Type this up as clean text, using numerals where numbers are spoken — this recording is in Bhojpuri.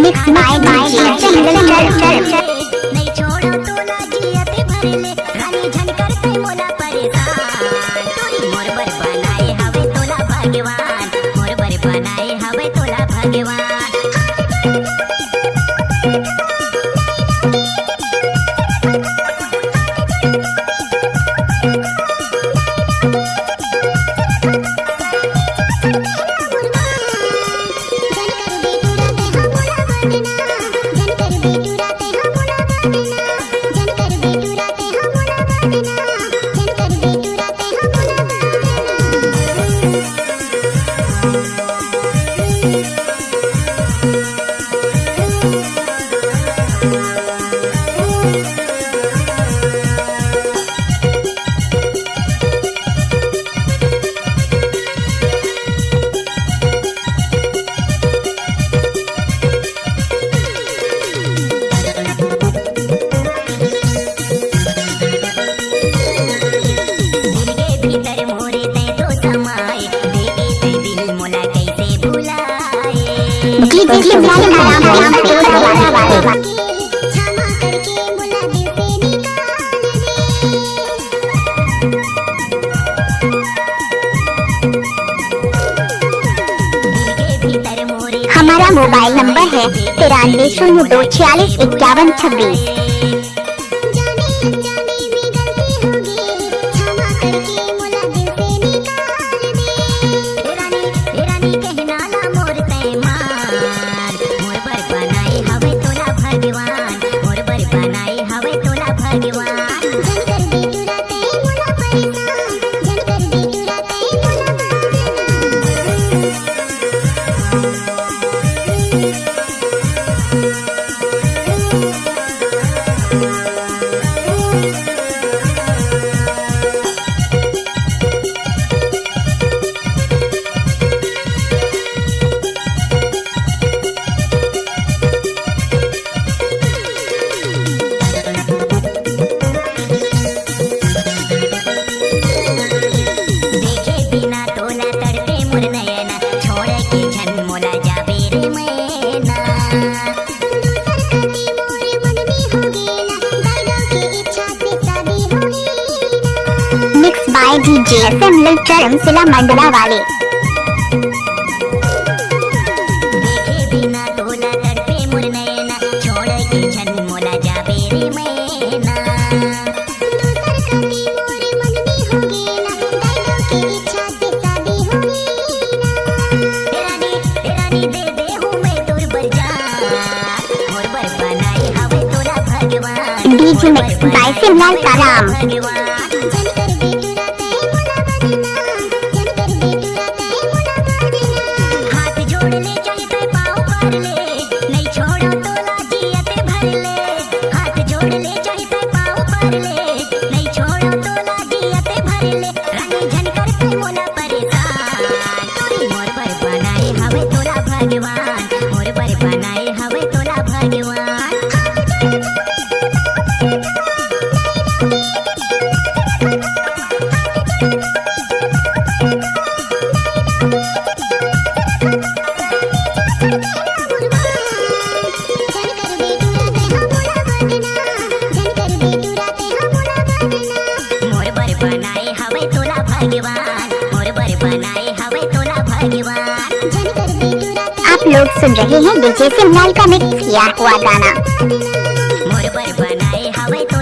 Mix by DJ नहीं छोड़ो तोला जियते भरले रानी झन करते मोला परेशान तोरी मोर बर बनाए हवे तोला भगवान मोर बर बनाए हवे तोला भगवान हमारा मोबाइल नंबर है 9302465126। Mix by DJ SM Little सिला मंडला वाले। देखे बिना तोला तड़पे मोर नैना छोड़ के छन मोला जाबे रे मैना रानी दे दे हूँ मैं तोर बर जान मोर बर बनाई हवे तोला भगवान DJ Mix by सिमलाल कराम। आप लोग सुन रहे हैं डीजे सिमलाल का मिक्स किया हुआ गाना। मोर बर बनाए हवे तो